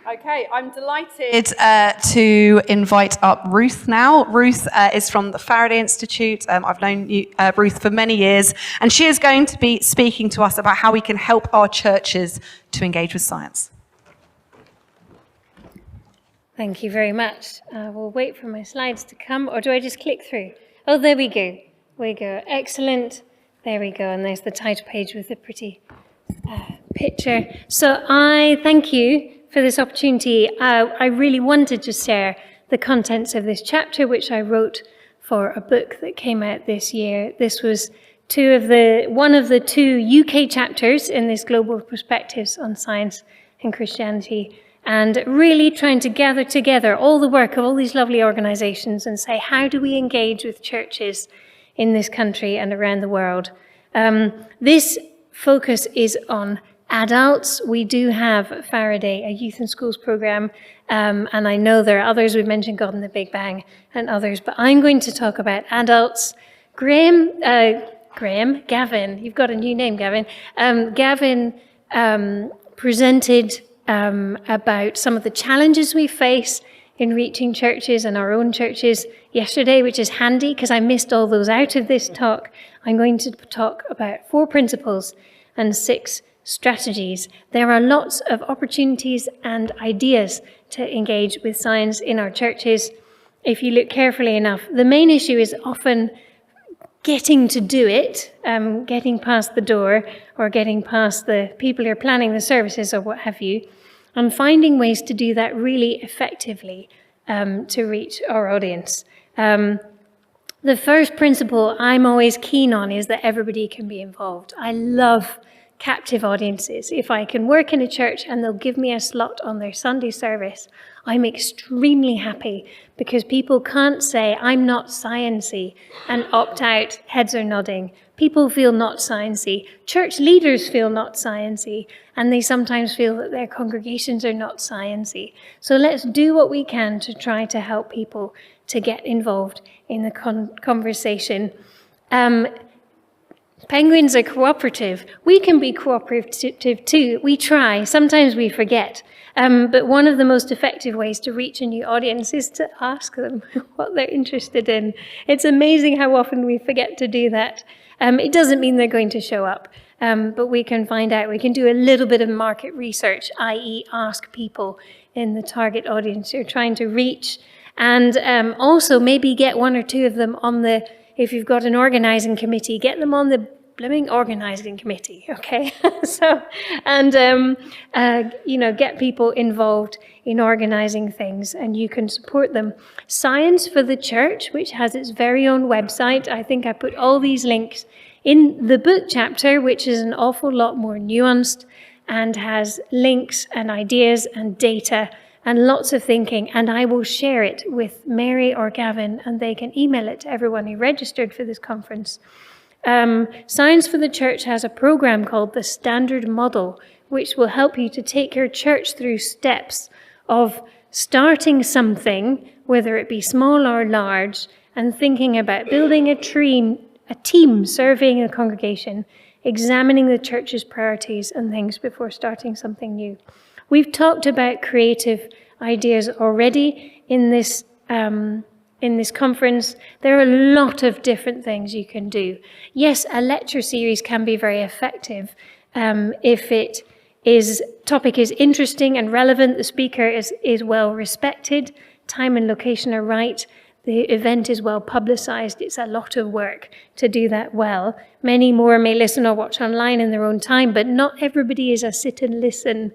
Okay, I'm delighted to invite up Ruth now. Ruth is from the Faraday Institute. I've known Ruth for many years, and she is going to be speaking to us about how we can help our churches to engage with science. Thank you very much. We'll wait for my slides to come, or do I just click through? Oh, there we go. Excellent. There we go, and there's the title page with the pretty picture. So I thank you for this opportunity. I really wanted to share the contents of this chapter, which I wrote for a book that came out this year. This was one of the two UK chapters in this Global Perspectives on Science and Christianity, and really trying to gather together all the work of all these lovely organisations and say, how do we engage with churches in this country and around the world? This focus is on adults. We do have Faraday, a youth and schools program, and I know there are others. We've mentioned God and the Big Bang and others, but I'm going to talk about adults. Gavin, you've got a new name, Gavin. Gavin presented about some of the challenges we face in reaching churches and our own churches yesterday, which is handy because I missed all those out of this talk. I'm going to talk about 4 principles and 6 strategies. There are lots of opportunities and ideas to engage with science in our churches. If you look carefully enough, the main issue is often getting to do it, getting past the door or getting past the people who are planning the services or what have you, and finding ways to do that really effectively to reach our audience. The first principle I'm always keen on is that everybody can be involved. I love captive audiences. If I can work in a church and they'll give me a slot on their Sunday service, I'm extremely happy because people can't say, I'm not sciencey, and opt out, heads are nodding. People feel not sciencey. Church leaders feel not sciencey, and they sometimes feel that their congregations are not sciencey. So let's do what we can to try to help people to get involved in the conversation. Penguins are cooperative. We can be cooperative too. We try. Sometimes we forget. But one of the most effective ways to reach a new audience is to ask them what they're interested in. It's amazing how often we forget to do that. It doesn't mean they're going to show up, but we can find out. We can do a little bit of market research, i.e. ask people in the target audience you're trying to reach, and also maybe get 1 or 2 of them on the, if you've got an organising committee, get them on the blooming organising committee, okay? Get people involved in organising things, and you can support them. Science for the Church, which has its very own website. I think I put all these links in the book chapter, which is an awful lot more nuanced and has links and ideas and data and lots of thinking, and I will share it with Mary or Gavin, and they can email it to everyone who registered for this conference. Science for the Church has a program called the Standard Model, which will help you to take your church through steps of starting something, whether it be small or large, and thinking about building a team serving a congregation, examining the church's priorities and things before starting something new. We've talked about creative ideas already in this conference. There are a lot of different things you can do. Yes, a lecture series can be very effective if topic is interesting and relevant, the speaker is well respected, time and location are right, the event is well publicized. It's a lot of work to do that well. Many more may listen or watch online in their own time, but not everybody is a sit and listen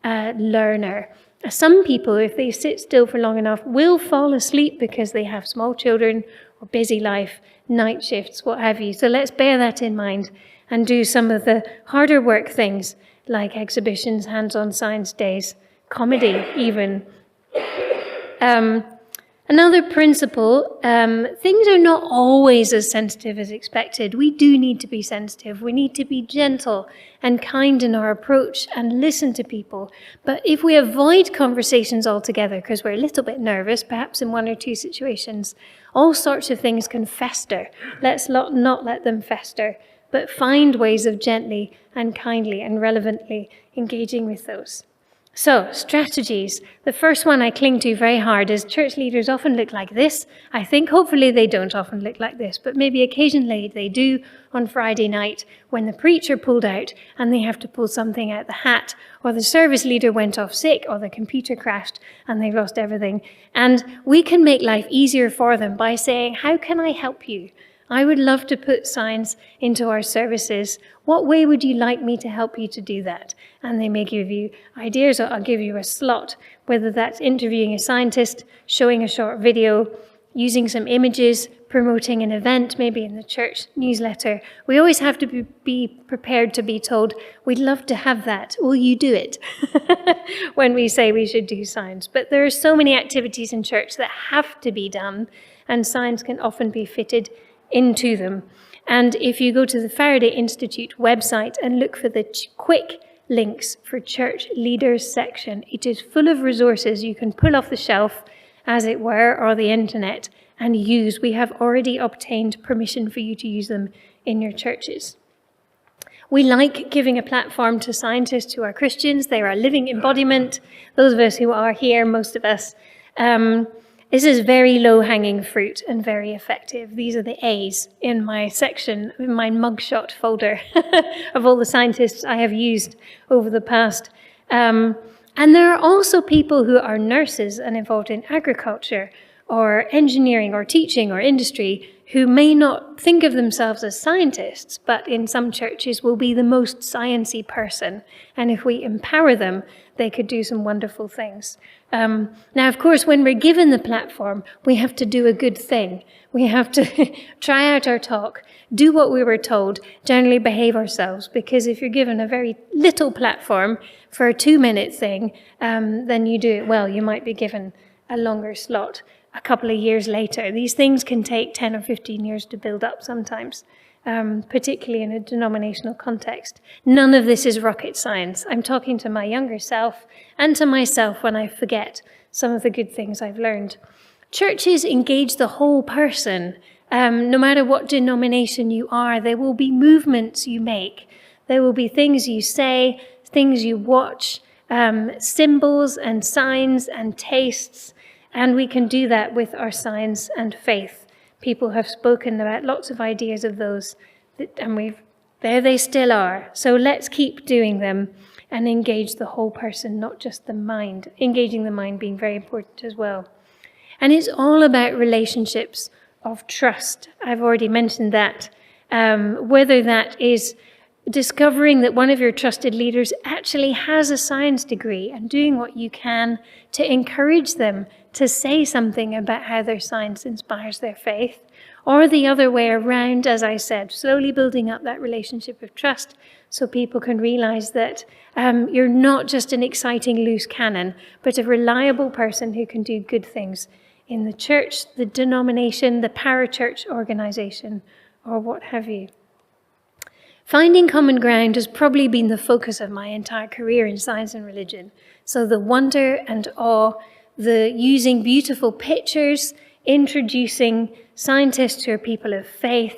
learner. Some people, if they sit still for long enough, will fall asleep because they have small children or busy life, night shifts, what have you. So let's bear that in mind and do some of the harder work things like exhibitions, hands-on science days, comedy even. Another principle, things are not always as sensitive as expected. We do need to be sensitive. We need to be gentle and kind in our approach and listen to people. But if we avoid conversations altogether because we're a little bit nervous, perhaps in 1 or 2 situations, all sorts of things can fester. Let's not let them fester, but find ways of gently and kindly and relevantly engaging with those. So, strategies. The first one I cling to very hard is church leaders often look like this. I think hopefully they don't often look like this, but maybe occasionally they do on Friday night when the preacher pulled out and they have to pull something out the hat, or the service leader went off sick, or the computer crashed and they've lost everything. And we can make life easier for them by saying, how can I help you? I would love to put signs into our services. What way would you like me to help you to do that? And they may give you ideas, or I'll give you a slot, whether that's interviewing a scientist, showing a short video, using some images, promoting an event, maybe in the church newsletter. We always have to be prepared to be told, we'd love to have that. Will you do it? When we say we should do signs. But there are so many activities in church that have to be done, and signs can often be fitted into them. And if you go to the Faraday Institute website and look for the quick links for church leaders section, it is full of resources you can pull off the shelf, as it were, or the internet, and use. We have already obtained permission for you to use them in your churches. We like giving a platform to scientists who are Christians. They are a living embodiment. Those of us who are here, most of us, this is very low-hanging fruit and very effective. These are the A's in my section, in my mugshot folder of all the scientists I have used over the past. And there are also people who are nurses and involved in agriculture or engineering or teaching or industry who may not think of themselves as scientists, but in some churches will be the most sciencey person. And if we empower them, they could do some wonderful things. Now, of course, when we're given the platform, we have to do a good thing. We have to try out our talk, do what we were told, generally behave ourselves, because if you're given a very little platform for a 2-minute thing, then you do it well. You might be given a longer slot a couple of years later. These things can take 10 or 15 years to build up sometimes, particularly in a denominational context. None of this is rocket science. I'm talking to my younger self and to myself when I forget some of the good things I've learned. Churches engage the whole person. No matter what denomination you are, there will be movements you make. There will be things you say, things you watch, symbols and signs and tastes. And we can do that with our signs and faith. People have spoken about lots of ideas of those, and there they still are. So let's keep doing them and engage the whole person, not just the mind. Engaging the mind being very important as well. And it's all about relationships of trust. I've already mentioned that. Whether that is discovering that one of your trusted leaders actually has a science degree and doing what you can to encourage them to say something about how their science inspires their faith, or the other way around, as I said, slowly building up that relationship of trust so people can realize that you're not just an exciting loose cannon, but a reliable person who can do good things in the church, the denomination, the parachurch organization, or what have you. Finding common ground has probably been the focus of my entire career in science and religion. So the wonder and awe, the using beautiful pictures, introducing scientists who are people of faith,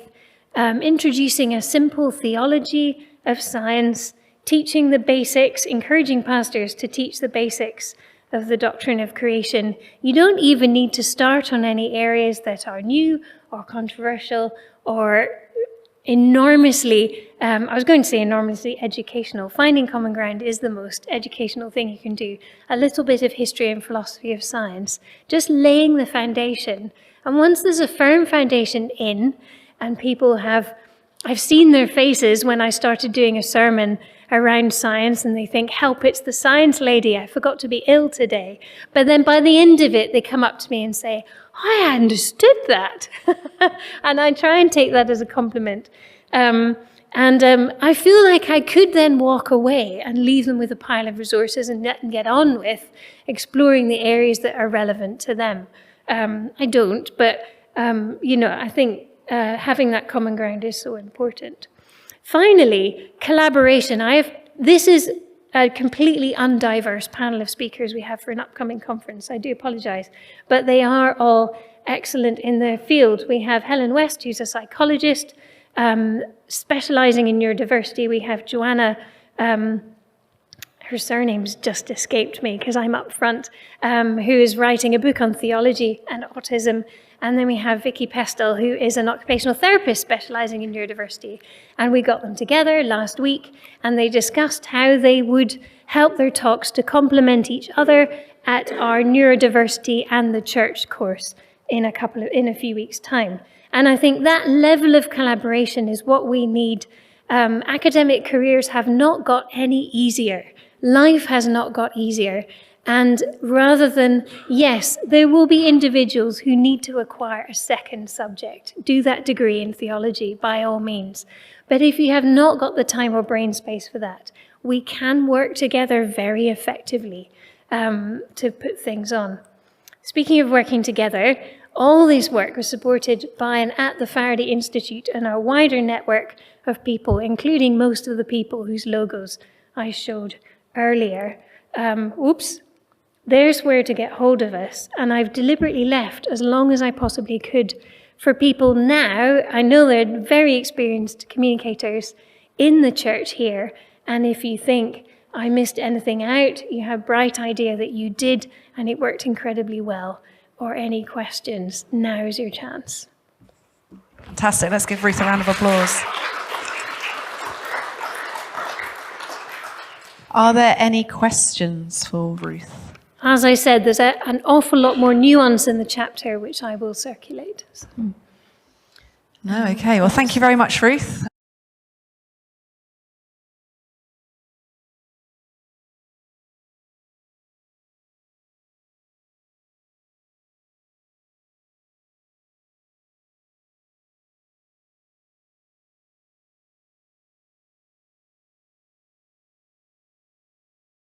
introducing a simple theology of science, teaching the basics, encouraging pastors to teach the basics of the doctrine of creation. You don't even need to start on any areas that are new or controversial or enormously, I was going to say enormously educational. Finding common ground is the most educational thing you can do. A little bit of history and philosophy of science, just laying the foundation. And once there's a firm foundation in, and people have, I've seen their faces when I started doing a sermon around science, and they think, help, it's the science lady, I forgot to be ill today. But then by the end of it, they come up to me and say, I understood that. And I try and take that as a compliment. I feel like I could then walk away and leave them with a pile of resources and get on with exploring the areas that are relevant to them. I don't, but, I think having that common ground is so important. Finally, collaboration. This is a completely undiverse panel of speakers we have for an upcoming conference. I do apologize, but they are all excellent in their field. We have Helen West, who's a psychologist, specializing in neurodiversity. We have Joanna, her her surname's just escaped me because I'm up front, who is writing a book on theology and autism. And then we have Vicky Pestel, who is an occupational therapist specialising in neurodiversity. And we got them together last week, and they discussed how they would help their talks to complement each other at our neurodiversity and the church course in a few weeks' time. And I think that level of collaboration is what we need. Academic careers have not got any easier. Life has not got easier. And rather than, yes, there will be individuals who need to acquire a second subject, do that degree in theology by all means. But if you have not got the time or brain space for that, we can work together very effectively to put things on. Speaking of working together, all this work was supported by and at the Faraday Institute and our wider network of people, including most of the people whose logos I showed earlier. There's where to get hold of us, and I've deliberately left as long as I possibly could for people now. I know they're very experienced communicators in the church here, and if you think I missed anything out, you have a bright idea that you did, and it worked incredibly well, or any questions, now is your chance. Fantastic. Let's give Ruth a round of applause. Are there any questions for Ruth? As I said, there's an awful lot more nuance in the chapter, which I will circulate. No, okay. Well, thank you very much, Ruth.